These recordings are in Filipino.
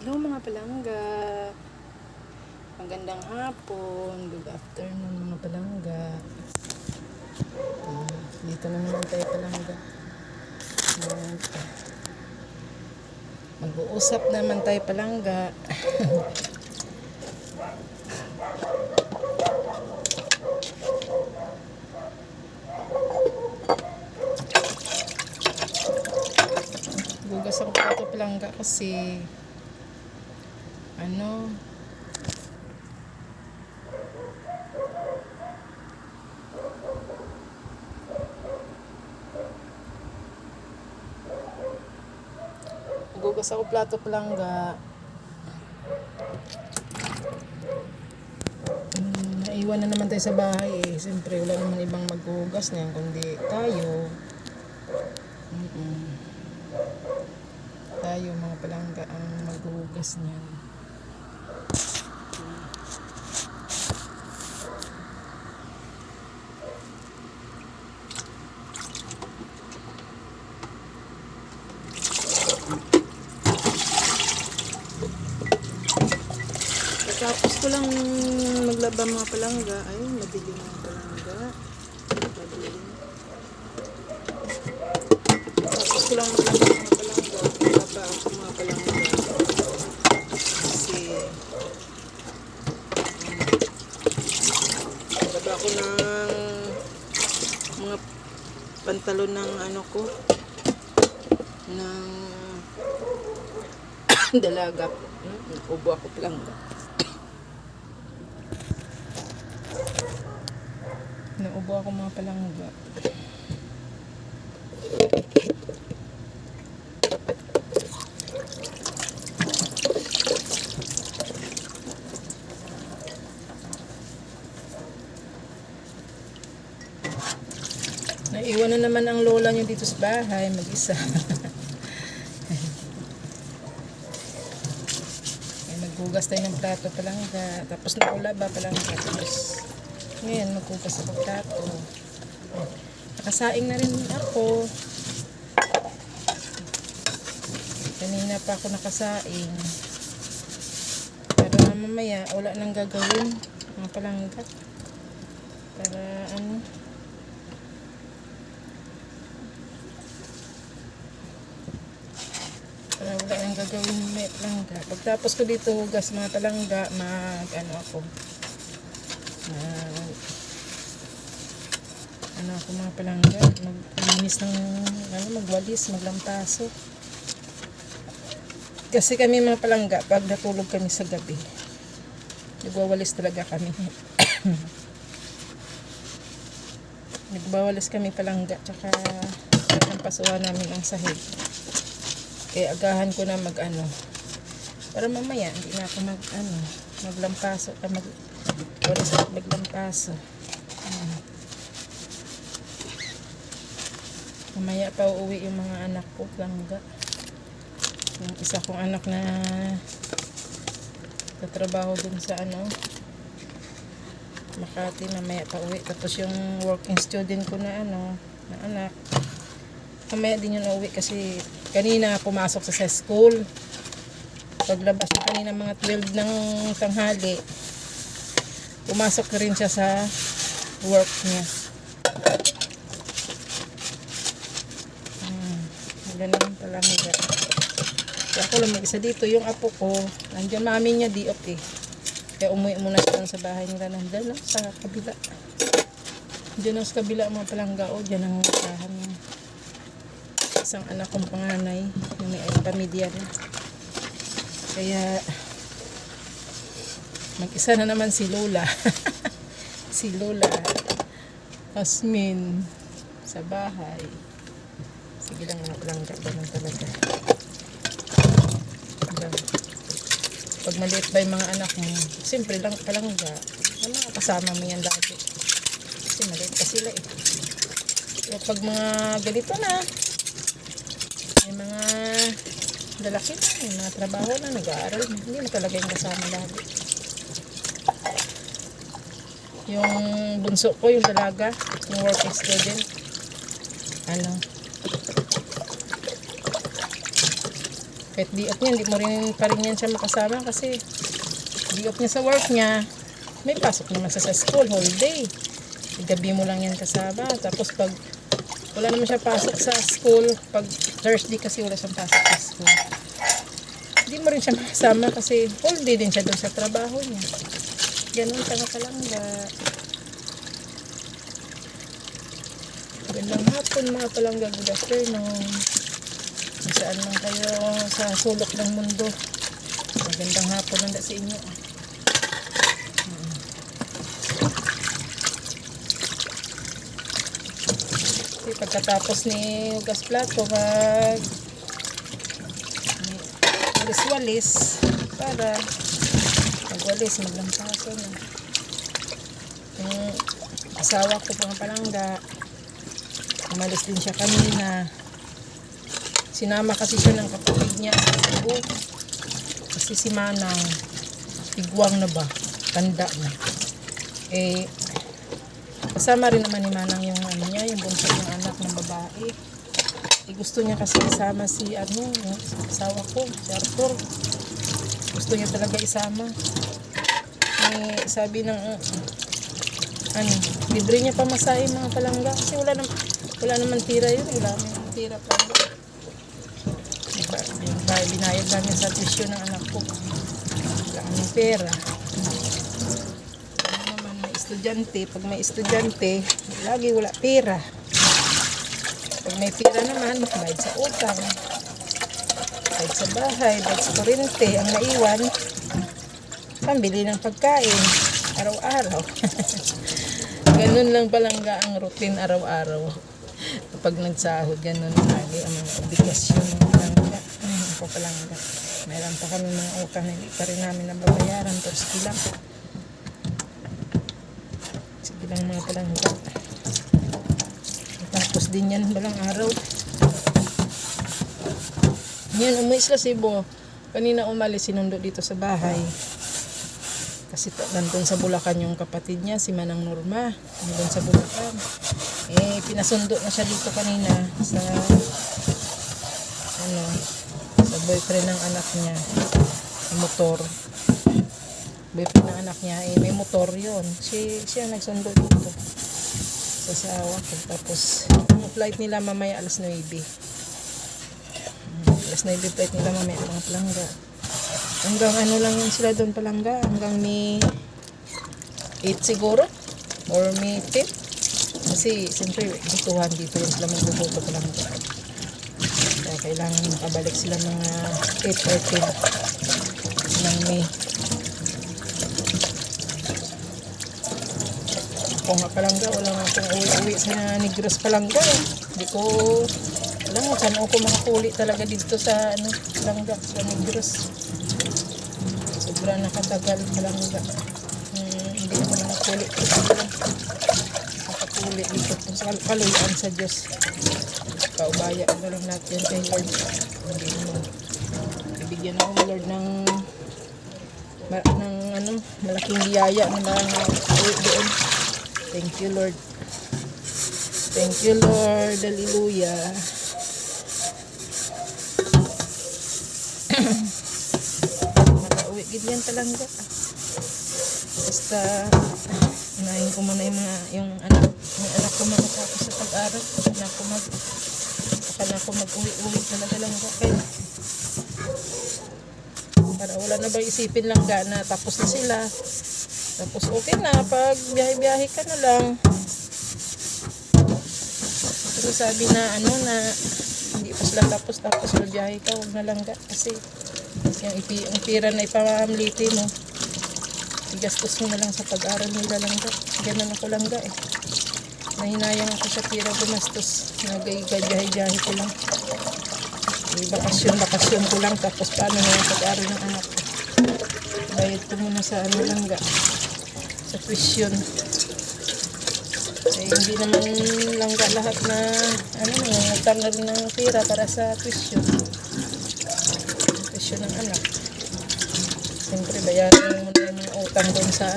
Hello mga palangga. Magandang hapon. Good afternoon mga palangga. Dito na naman tayo palangga. Mag-uusap naman tayo palangga. Gugas ako pa ito palangga kasi gugas ako plato palangga. Naiwan na naman tayo sa bahay eh. Siyempre wala naman ibang maghugas niyan kundi tayo. Tayo mga palangga ang maghugas niyan. Tapos ko lang maglaba mga palangga. Ayun, madilim mga palangga. Madilim. Tapos ko lang maglaba mga palangga. Maglaba ako mga palangga. Kasi maglaba ako ng mga pantalon ng ano ko. Ng dalaga. Ubo ako palangga. Naubo ako mga palangga. Naiwan na naman ang lola nyo dito sa bahay, mag-isa. Ay, maghugas tayo ng plato palangga. Tapos nakulaba palangga. Tapos ngayon, magkupas ako plato. Nakasaing na rin ako. Kanina pa ako nakasaing. Para mamaya, wala nang gagawin. Mga palangga. Para ano. Para wala nang gagawin may palangga. Pagtapos ko dito, hugas mga palangga, ako mga palangga, maglinis ng magwalis, maglampaso. Kasi kami mga palangga, pag natulog kami sa gabi, nagwawalis talaga kami. Nagwawalis kami palangga, tsaka lampasuhan namin ang sahig. Kaya agahan ko na para mamaya hindi na ako maglampaso, magwalis at maglampaso. Mamaya pa uuwi yung mga anak ko palangga. Yung isa kong anak na tatrabaho dun sa Makati, mamaya pa uwi. Tapos yung working student ko na anak, mamaya din yun uuwi kasi kanina pumasok sa school. Paglabas na kanina mga 12 ng tanghali, pumasok rin siya sa work niya. Ganun palangga. Kaya ako lang mag-isa dito. Yung apo ko, nandiyan mami niya di okay. Kaya umuwi muna siya sa bahay nila. Nandiyan sa kabila. Diyan sa kabila mga palangga. Diyan ang usahan niya. Isang anak kong panganay. Yung may pamilya na. Kaya mag-isa na naman si Lola. Si Lola Asmin sa bahay. Sige lang mga palangga, ganun talaga. Pag maliit ba yung mga anak mo, siyempre lang palangga, mga kasama mo yan lagi. Kasi maliit pa sila eh. Pero pag mga ganito na, may mga lalaki na, may mga trabaho na, nag-aaral, hindi na talaga yung kasama lagi. Yung bunso ko, yung dalaga, yung working student, Kahit di off niya, hindi mo rin pa rin yan siya makasama kasi di off niya sa work niya. May pasok naman sa school, whole day. Gabi mo lang yan kasama. Tapos pag wala naman siya pasok sa school, pag Thursday kasi wala siyang pasok sa school. Hindi mo rin siya makasama kasi whole day din siya doon sa trabaho niya. Ganun ka na palangga. Magandang hapon mga palangga, good afternoon. Saan man kayo sa sulok ng mundo. Magandang hapon lang sa inyo. Kasi pagkatapos ni hugas plato, walis-walis para magwalis, maglampaso na. Yung asawa ko pang palangga, umalis din siya kanina. Sinama kasi siya ng kapatid niya sa Cebu. Kasi si Manang, tigwang na ba? Tanda na. Eh, kasama rin naman ni Manang yung ano niya, yung bunso ng anak ng babae. Eh, gusto niya kasi isama si yung asawa ko, si Arthur. Gusto niya talaga isama. Eh, sabi ng libre niya pamasahe mga palangga kasi wala naman tira yun, wala naman tira pa. Binayad namin sa tuition ng anak ko. Wala kaming pera. Ano naman, may estudyante. Pag may estudyante, lagi wala pera. Pag may pera naman, bayad sa utang. Bayad sa bahay, bayad sa kurente. Ang naiwan, pambili ng pagkain. Araw-araw. Ganun lang palangga ang routine araw-araw. Kapag nagsahod, ganun lagi ang mga obligasyon ng palangga. Ako palangga. Mayroon pa kami mga utang, hindi pa rin namin nababayaran. Pero sige lang. Sige lang mga palangga. Tapos din yan balang araw. Yan, umuwi sila Cebu. Kanina umalis, sinundo dito sa bahay. Kasi nandun sa Bulacan yung kapatid niya, si Manang Norma. Nandun sa Bulacan. Eh, pinasundo na siya dito kanina sa sa boyfriend ng anak niya. May motor. Boyfriend ng anak niya, eh, may motor yun. Siya nagsundo dito sa asawa ko. Tapos, ang flight nila mamaya alas 9. Alas 9 flight nila mamaya mga palangga. Hanggang ano lang yun sila doon palangga. Hanggang May 8 siguro. Or May 10. Kasi siyempre dituhan dito yung sila magbubuto palangga. Kaya kailangan makabalik sila mga 8 or 10 ng May. Ako nga palangga, wala nga akong uwi sa Negros palangga. Hindi ko alam mo, saan ako makakuli talaga dito sa palangga, sa Negros. Sobrang nakatagal palangga. Hindi ako nakakuli. Nakakuli dito sa kaluyaan sa Diyos. Kaubaya na lang natin kay Lord. Hindi mo. Ibigyan ako ng Lord ng malaking biyaya na makakauwi doon. Thank you Lord. Thank you Lord. Hallelujah. Makauwi gid yan talangga. Basta unahin ko muna yung anak ko makatapos sa pag-aral. Akala ko mag-uwi talaga lang kaya para wala na ba isipin lang na tapos na sila. Tapos okay na, pag biyahe-biyahe ka na lang. Pero sabi na na hindi pa sila tapos biyahe ka, huwag na lang kasi yung pira na ipamamliti mo, igastos mo na lang sa pag-aral nila lang ganun ako lang nahinayang ako sa pira gumastos, nagay-biyahe ko lang. Bakasyon ko lang, tapos paano na yung pag-aral ng anak ko. Bayad ko muna sa lang sa tuition. Eh, hindi naman langga lahat na nangutang na rin ng pira para sa tuition ng anak. Siyempre bayaran mo na yung mga utang doon sa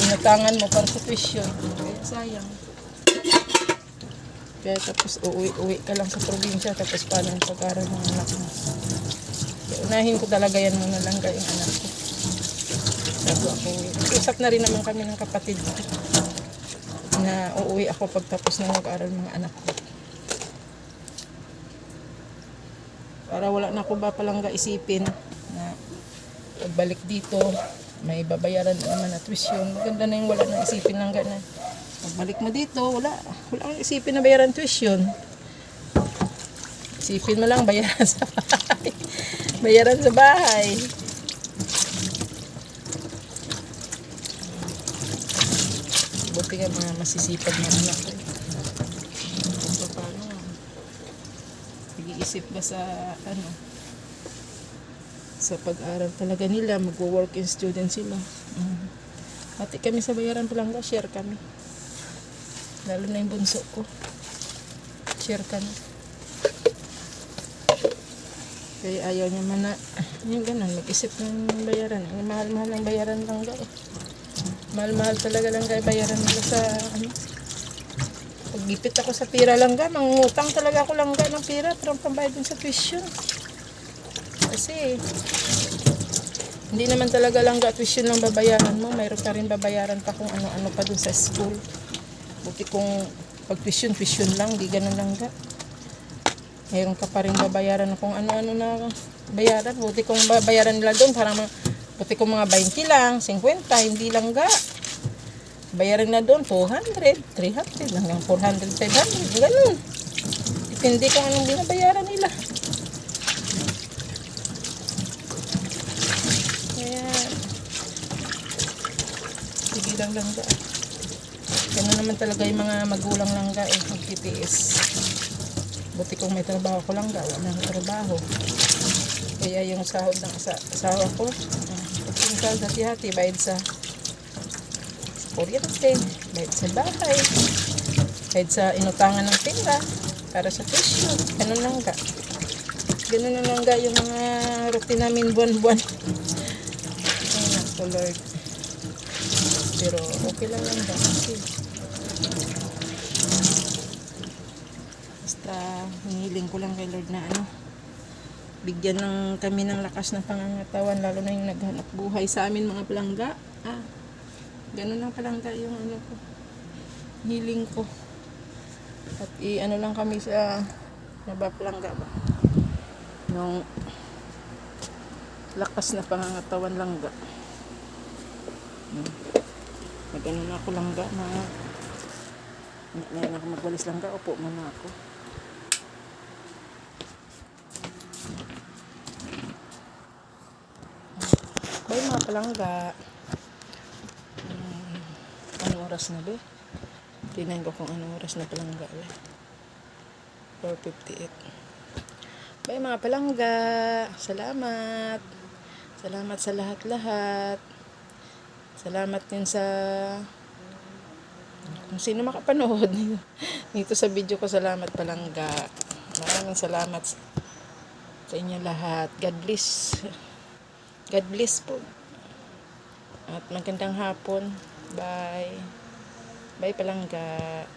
inutangan mo para sa tuition. Kaya sayang. Kaya tapos uuwi ka lang sa probinsya, tapos paano yung pag-aral ng anak mo. Kaya unahin ko talaga yan muna lang yung anak ko. Bago ako uwi. Usap na rin naman kami ng kapatid ko na uuwi ako pagtapos na mag-aral mga anak ko. Para wala na ako ba palangga isipin na pagbalik dito, may babayaran na naman na tuition. Maganda na yung wala nang isipin lang gana. Pagbalik mo dito, wala kang isipin na bayaran tuition. Isipin mo lang bayaran sa bahay. Bayaran sa bahay. Buti nga mga masisipag na anak ko. So, paano? Nag-iisip ba sa sa pag-aral talaga nila, mag-working student sila. Pati kami sa bayaran palangga, share kami. Lalo na yung bunso ko. Share kami. Kaya ayaw niya man na, yung ganun, mag-isip ng bayaran. Yung mahal-mahal ng bayaran langga eh. Mahal-mahal talaga langga yung bayaran nila sa Paggipit ako sa pira langga, mangungutang talaga ako langga ng pira para pambayad dun sa tuition. Kasi hindi naman talaga langga tuition lang babayaran mo, mayroon ka rin babayaran pa kung ano-ano pa dun sa school. Buti kung pag tuition lang, di ganun langga. Mayroon ka pa rin babayaran na kung ano-ano na bayaran. Buti kung babayaran nila doon, parang buti kung mga 20 lang, 50, hindi langga. Bayaran na doon, 200, 300, hanggang 400, 500, ganun. Depende kung anong binabayaran nila. Kaya, sige lang langga. Ganun naman talaga yung mga magulang langga eh, magtitiis. Buti kung may trabaho ko langga, wala nang trabaho. Kaya yung sahod ng asawa ko, pagkong sa hati-hati, bayad sa kuryente, bayad sa bahay, bayad sa inutangan ng pera para sa tuition. Ganun langga. Ganun na langga yung mga routine namin buwan-buwan. Ay naku Lord. Pero okay lang langga kasi basta hinihiling ko lang kay Lord na bigyan ng kami ng lakas ng pangangatawan, lalo na yung naghanap buhay sa amin mga palangga. Ganun lang palangga yung ko, hiling ko. At lang kami sa nabapalangga ba? Yung lakas na pangangatawan langga. Mag-ano na ako langga na ako magwalis langga, upo muna ako. Bay mga palangga, anong oras na ba? Tingnan ko kung anong oras na palangga ba. 4:58. Bay mga palangga, salamat. Salamat sa lahat-lahat. Salamat din sa kung sino makapanood dito sa video ko. Salamat palangga. Maraming salamat sa inyo lahat. God bless. God bless po. At magandang hapon. Bye. Bye palangga.